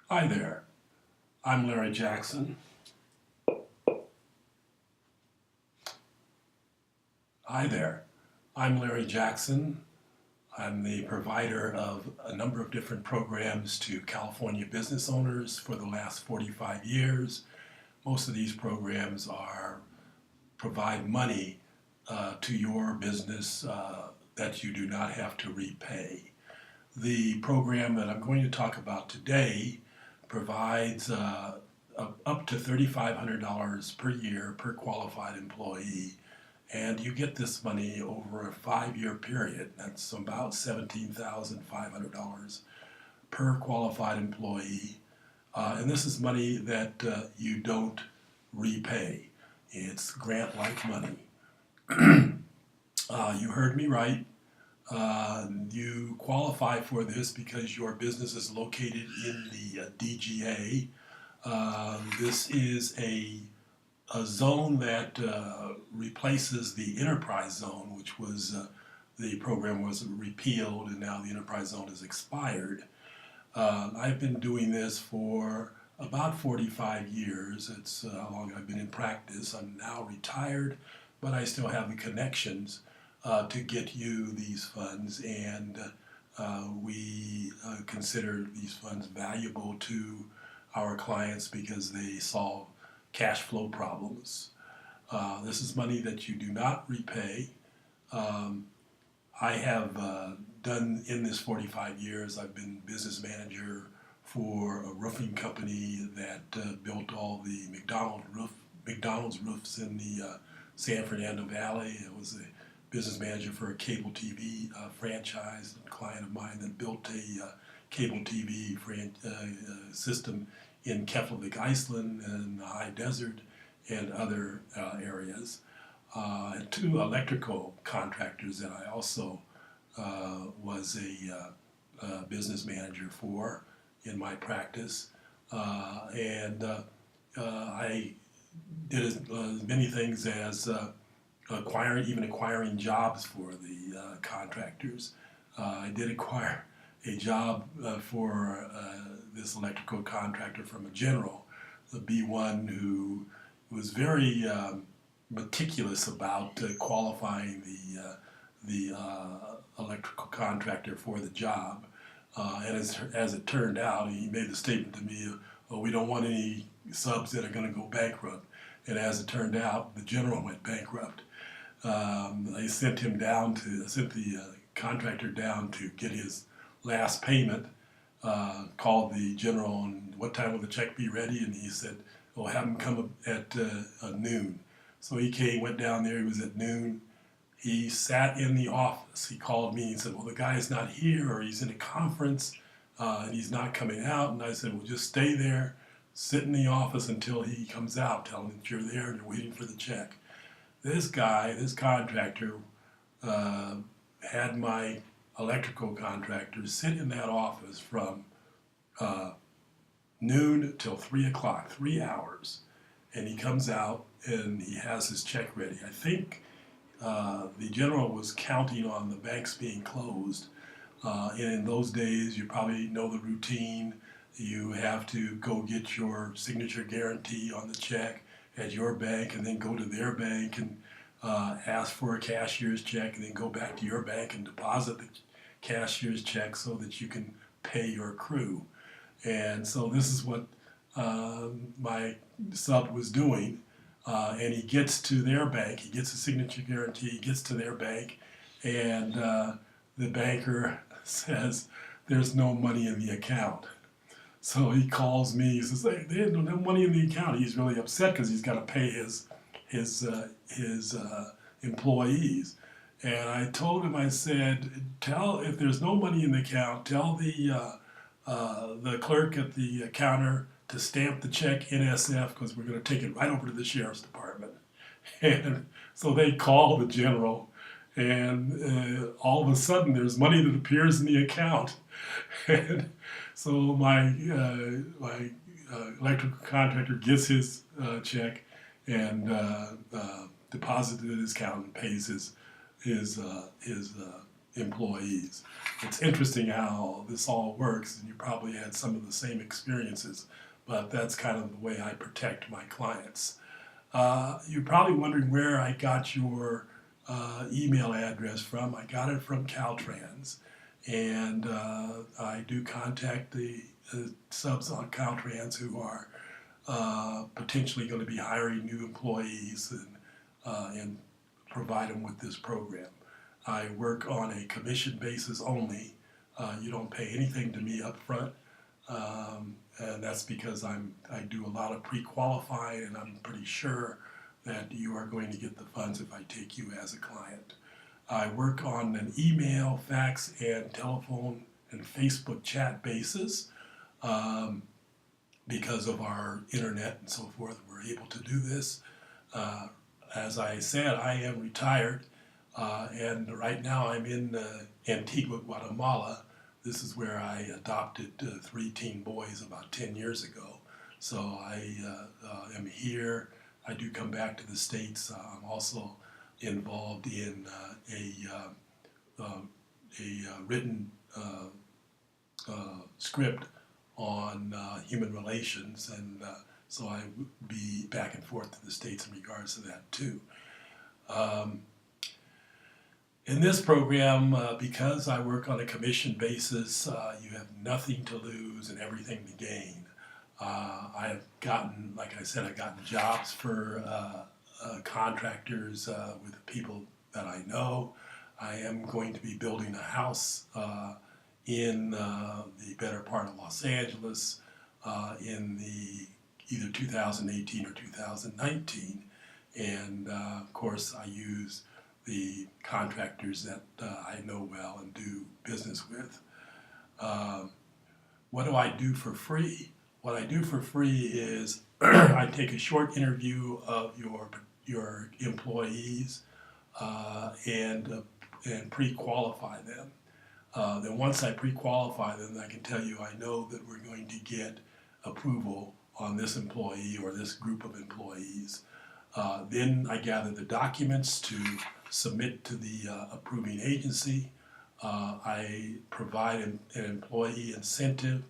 Hi there, I'm Larry Jackson. Hi there, I'm Larry Jackson. I'm the provider of a number of different programs to California business owners for the last 45 years. Most of these programs provide money to your business that you do not have to repay. The program that I'm going to talk about today provides up to $3,500 per year per qualified employee, and you get this money over a 5-year period. That's about $17,500 per qualified employee, and this is money that you don't repay. It's grant-like money. You heard me right. You qualify for this because your business is located in the DGA. This is a zone that replaces the enterprise zone, which was the program was repealed and now the enterprise zone is expired. I've been doing this for about 45 years. It's how long I've been in practice. I'm now retired, but I still have the connections to get you these funds, and we consider these funds valuable to our clients because they solve cash flow problems. This is money that you do not repay. I have done in this 45 years, I've been business manager for a roofing company that built all the McDonald's roofs in the San Fernando Valley. I was a business manager for a cable TV franchise, a client of mine that built a cable TV system in Keflavik, Iceland, and the high desert and other areas. And 2 electrical contractors that I also was a business manager for in my practice. I did as many things as acquiring jobs for the contractors. I did acquire a job for this electrical contractor from a general, the B1, who was very meticulous about qualifying the electrical contractor for the job. And as it turned out, he made the statement to me, "Oh, we don't want any subs that are going to go bankrupt." And as it turned out, the general went bankrupt. I sent the contractor down to get his last payment, called the general, and what time will the check be ready? And he said, "Oh, have him come at noon." So he went down there, he was at noon. He sat in the office. He called me and said, "Well, the guy's not here, or he's in a conference, and he's not coming out." And I said, "Well, just stay there, sit in the office until he comes out. Tell him that you're there and you're waiting for the check." This contractor, had my electrical contractor sit in that office from noon till 3 o'clock, 3 hours. And he comes out and he has his check ready. I think the general was counting on the banks being closed. And in those days, you probably know the routine. You have to go get your signature guarantee on the check at your bank, and then go to their bank and ask for a cashier's check, and then go back to your bank and deposit the cashier's check so that you can pay your crew. And so this is what my sub was doing. And he gets to their bank, he gets a signature guarantee, he gets to their bank, and the banker says, "There's no money in the account." So he calls me, he says, "Hey, there's no money in the account." He's really upset because he's got to pay his employees. And I told him, I said, if there's no money in the account, tell the clerk at the counter to stamp the check NSF, because we're going to take it right over to the sheriff's department. And so they call the general, and all of a sudden there's money that appears in the account. And so my electrical contractor gets his check and deposits it in his account and pays his employees. It's interesting how this all works, and you probably had some of the same experiences, but that's kind of the way I protect my clients. You're probably wondering where I got your email address from. I got it from Caltrans, and I do contact the subs on Caltrans who are potentially going to be hiring new employees and provide them with this program. I work on a commission basis only. You don't pay anything to me up front, and that's because I do a lot of pre-qualifying, and I'm pretty sure that you are going to get the funds if I take you as a client. I work on an email, fax, and telephone and Facebook chat basis. Because of our internet and so forth, we're able to do this. As I said, I am retired, and right now I'm in Antigua, Guatemala. This is where I adopted 3 teen boys about 10 years ago. So I am here. I do come back to the States. I'm also involved in a written script on human relations, and so I would be back and forth to the States in regards to that too. In this program, because I work on a commission basis, you have nothing to lose and everything to gain. I have gotten, like I said, I've gotten jobs for contractors with people that I know. I am going to be building a house in the better part of Los Angeles in the either 2018 or 2019, and of course I use the contractors that I know well and do business with. What do I do for free? What I do for free is I take a short interview of your employees and pre-qualify them. Then once I pre-qualify them, I can tell you I know that we're going to get approval on this employee or this group of employees. Then I gather the documents to submit to the approving agency. I provide an employee incentive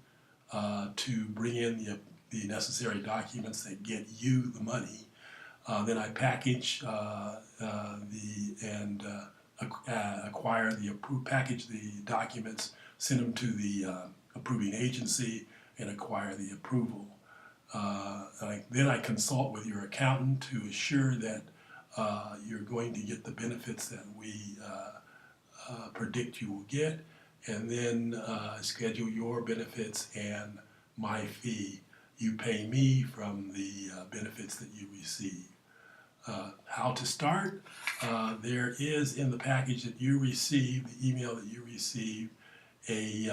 to bring in the necessary documents that get you the money. Then I package acquire the package the documents, send them to the approving agency, and acquire the approval. Then I consult with your accountant to assure that you're going to get the benefits that we predict you will get, and then schedule your benefits and my fee. You pay me from the benefits that you receive. How to start? There is in the package that you receive, the email that you receive, a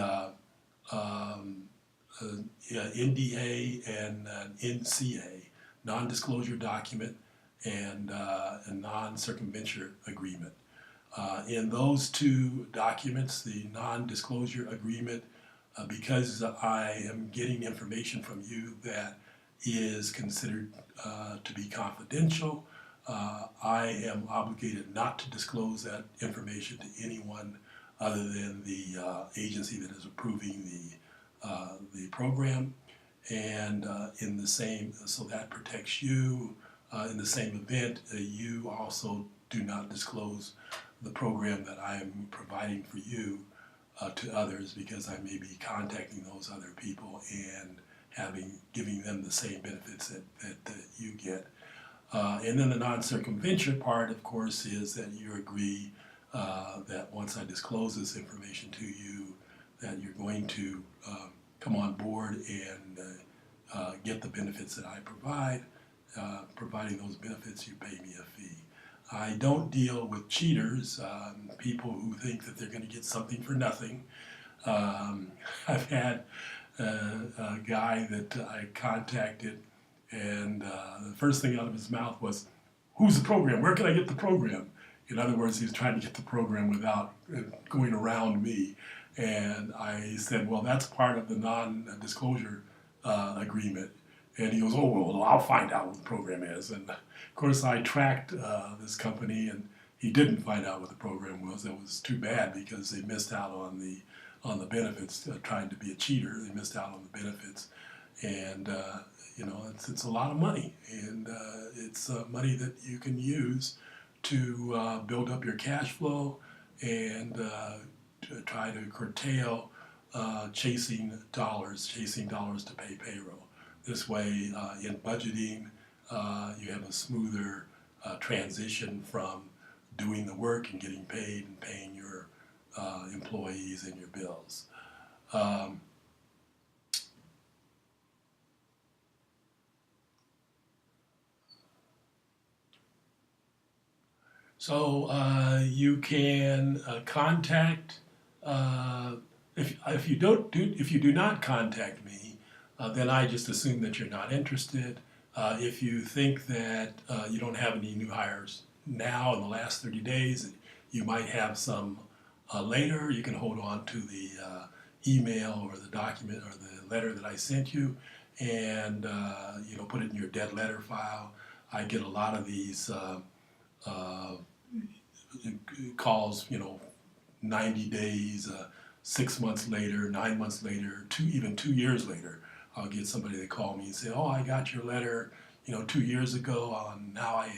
NDA and an NCA, non-disclosure document, and a non-circumvention agreement. In those 2 documents, the non-disclosure agreement, because I am getting information from you that is considered to be confidential, I am obligated not to disclose that information to anyone other than the agency that is approving the program, and in the same, so that protects you. In the same event, you also do not disclose the program that I am providing for you to others, because I may be contacting those other people and giving them the same benefits that you get. And then the non-circumvention part, of course, is that you agree that once I disclose this information to you, that you're going to come on board and get the benefits that I provide. Providing those benefits, you pay me a fee. I don't deal with cheaters, people who think that they're going to get something for nothing. I've had a guy that I contacted, and the first thing out of his mouth was, "Who's the program? Where can I get the program?" In other words, he was trying to get the program without going around me. And I said, "Well, that's part of the non-disclosure agreement." And he goes, "Oh, well, I'll find out what the program is." And of course, I tracked this company, and he didn't find out what the program was. It was too bad because they missed out on the benefits. Trying to be a cheater, they missed out on the benefits, and you know, it's a lot of money, and it's money that you can use to build up your cash flow and to try to curtail chasing dollars to pay payroll. This way, in budgeting, you have a smoother transition from doing the work and getting paid and paying your employees and your bills. So you can contact if you do not contact me, then I just assume that you're not interested. If you think that you don't have any new hires now in the last 30 days, you might have some later. You can hold on to the email or the document or the letter that I sent you, and you know, put it in your dead letter file. I get a lot of these calls, you know, 90 days, 6 months later, 9 months later, even 2 years later. I'll get somebody that call me and say, "Oh, I got your letter, you know, 2 years ago. Now I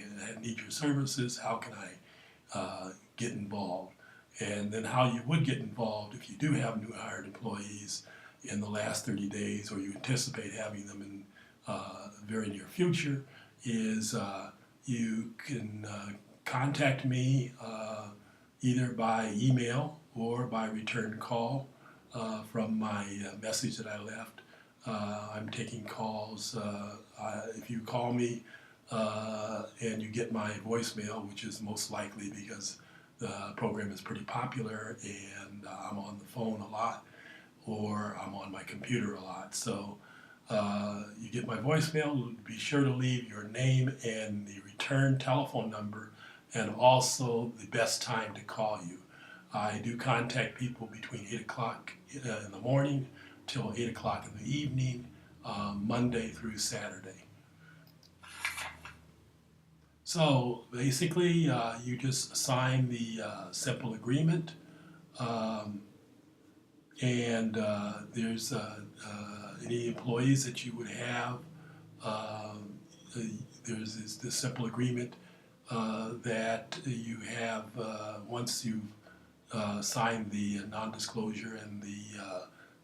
need your services. How can I get involved?" And then how you would get involved if you do have new hired employees in the last 30 days, or you anticipate having them in the very near future, is you can contact me either by email or by return call from my message that I left. I'm taking calls. If you call me and you get my voicemail, which is most likely because the program is pretty popular and I'm on the phone a lot, or I'm on my computer a lot. So you get my voicemail, be sure to leave your name and the return telephone number, and also the best time to call you. I do contact people between 8 o'clock in the morning till 8 o'clock in the evening, Monday through Saturday. So basically, you just sign the simple agreement, and there's any employees that you would have. There's this simple agreement that you have once you've signed the non-disclosure and the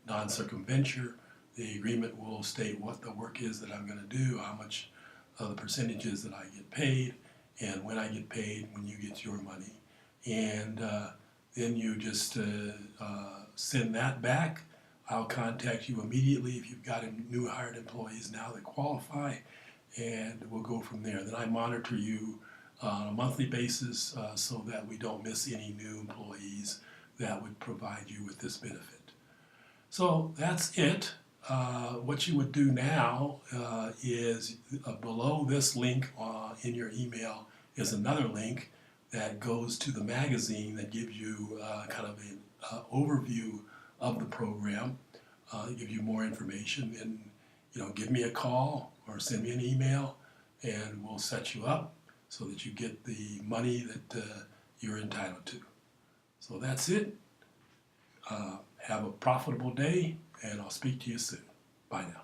non-circumventure. The agreement will state what the work is that I'm going to do, how much the percentages that I get paid, and when I get paid, when you get your money. And then you just send that back. I'll contact you immediately if you've got new hired employees now that qualify, and we'll go from there. Then I monitor you on a monthly basis so that we don't miss any new employees that would provide you with this benefit. So that's it. What you would do now is below this link in your email is another link that goes to the magazine that gives you kind of an overview of the program, give you more information, and you know, give me a call or send me an email, and we'll set you up so that you get the money that you're entitled to. So that's it. Have a profitable day, and I'll speak to you soon. Bye now.